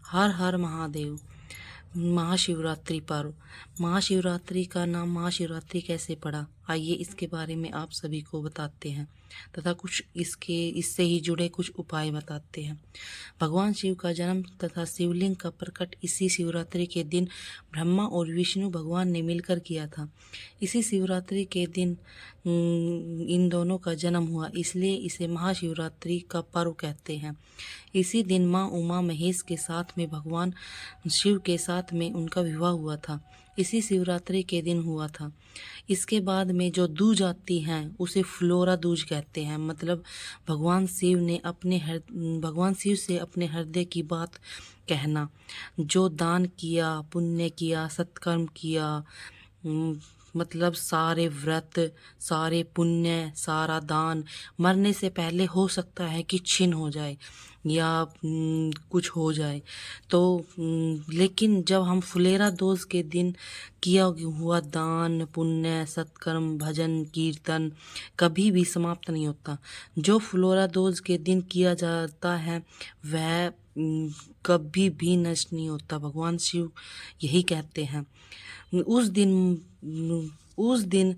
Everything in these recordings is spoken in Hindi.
हर हर महादेव। महाशिवरात्रि पर्व। महाशिवरात्रि का नाम महाशिवरात्रि कैसे पड़ा, आइए इसके बारे में आप सभी को बताते हैं तथा कुछ इससे ही जुड़े कुछ उपाय बताते हैं। भगवान शिव का जन्म तथा शिवलिंग का प्रकट इसी शिवरात्रि के दिन ब्रह्मा और विष्णु भगवान ने मिलकर किया था। इसी शिवरात्रि के दिन इन दोनों का जन्म हुआ, इसलिए इसे महाशिवरात्रि का पर्व कहते हैं। इसी दिन माँ उमा महेश के साथ में भगवान शिव के साथ में उनका विवाह हुआ था। इसी शिवरात्रि के दिन हुआ था। इसके बाद में जो दूज आती हैं उसे फ्लोरा दूज कहते हैं। मतलब भगवान शिव से अपने हृदय की बात कहना। जो दान किया, पुण्य किया, सत्कर्म किया, मतलब सारे व्रत, सारे पुण्य, सारा दान मरने से पहले हो सकता है कि छिन हो जाए या कुछ हो जाए, तो लेकिन जब हम फुलेरा दोष के दिन किया हुआ दान, पुण्य, सत्कर्म, भजन, कीर्तन कभी भी समाप्त नहीं होता। जो फुलोरा दोष के दिन किया जाता है वह कभी भी नष्ट नहीं होता। भगवान शिव यही कहते हैं। उस दिन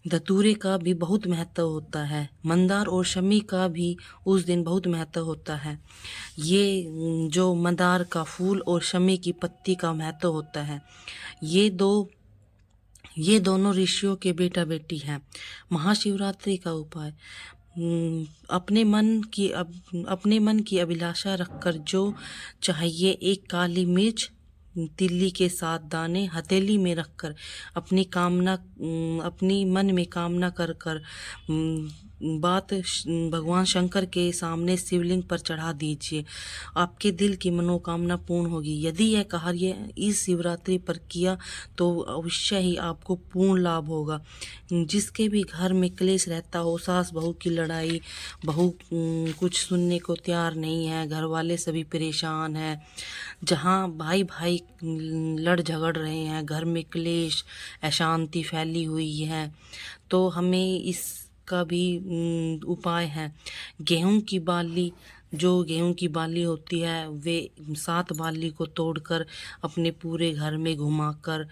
धतूरे का भी बहुत महत्व होता है। मंदार और शमी का भी उस दिन बहुत महत्व होता है। ये जो मंदार का फूल और शमी की पत्ती का महत्व होता है, ये दोनों ऋषियों के बेटा बेटी हैं। महाशिवरात्रि का उपाय। अपने मन की अभिलाषा रखकर जो चाहिए, एक काली मिर्च, तिल्ली के 7 दाने हथेली में रखकर अपनी मन में कामना कर बात भगवान शंकर के सामने शिवलिंग पर चढ़ा दीजिए। आपके दिल की मनोकामना पूर्ण होगी। यदि यह कार्य इस शिवरात्रि पर किया तो अवश्य ही आपको पूर्ण लाभ होगा। जिसके भी घर में क्लेश रहता हो, सास बहू की लड़ाई, बहू कुछ सुनने को तैयार नहीं है, घर वाले सभी परेशान हैं, जहाँ भाई भाई लड़ झगड़ रहे हैं, घर में क्लेश, अशांति फैली हुई है, तो हमें इसका भी उपाय है। गेहूं की बाली होती है, वे 7 बाली को तोड़कर अपने पूरे घर में घुमाकर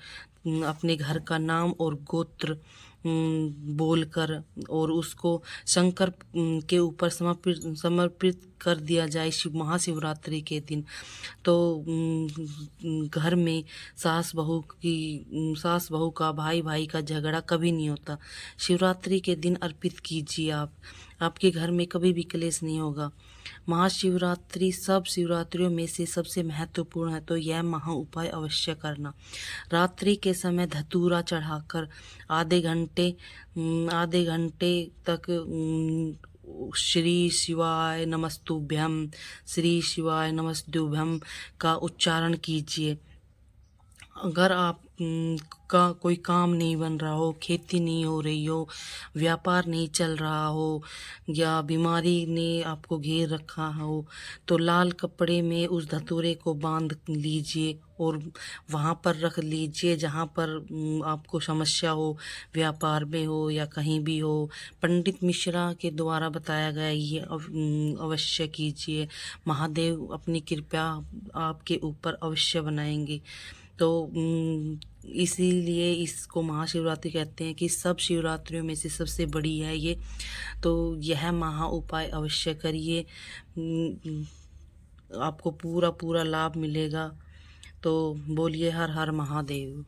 अपने घर का नाम और गोत्र बोलकर और उसको शंकर के ऊपर समर्पित कर दिया जाए महाशिवरात्रि के दिन, तो घर में सास बहू का, भाई भाई का झगड़ा कभी नहीं होता। शिवरात्रि के दिन अर्पित कीजिए आपके घर में कभी भी क्लेश नहीं होगा। महाशिवरात्रि सब शिवरात्रियों में से सबसे महत्वपूर्ण है, तो यह महा उपाय अवश्य करना। रात्रि के समय धतूरा चढ़ाकर आधे घंटे तक श्री शिवाय नमस्तुभ्यम, श्री शिवाय नमस्तुभ्यम का उच्चारण कीजिए। अगर आप का कोई काम नहीं बन रहा हो, खेती नहीं हो रही हो, व्यापार नहीं चल रहा हो, या बीमारी ने आपको घेर रखा हो, तो लाल कपड़े में उस धतूरे को बांध लीजिए और वहाँ पर रख लीजिए जहाँ पर आपको समस्या हो, व्यापार में हो या कहीं भी हो। पंडित मिश्रा के द्वारा बताया गया ये अवश्य कीजिए। महादेव अपनी कृपा आपके ऊपर अवश्य बनाएंगे। तो इसीलिए इसको महाशिवरात्रि कहते हैं कि सब शिवरात्रियों में से सबसे बड़ी है ये। तो यह महा उपाय अवश्य करिए, आपको पूरा लाभ मिलेगा। तो बोलिए हर हर महादेव।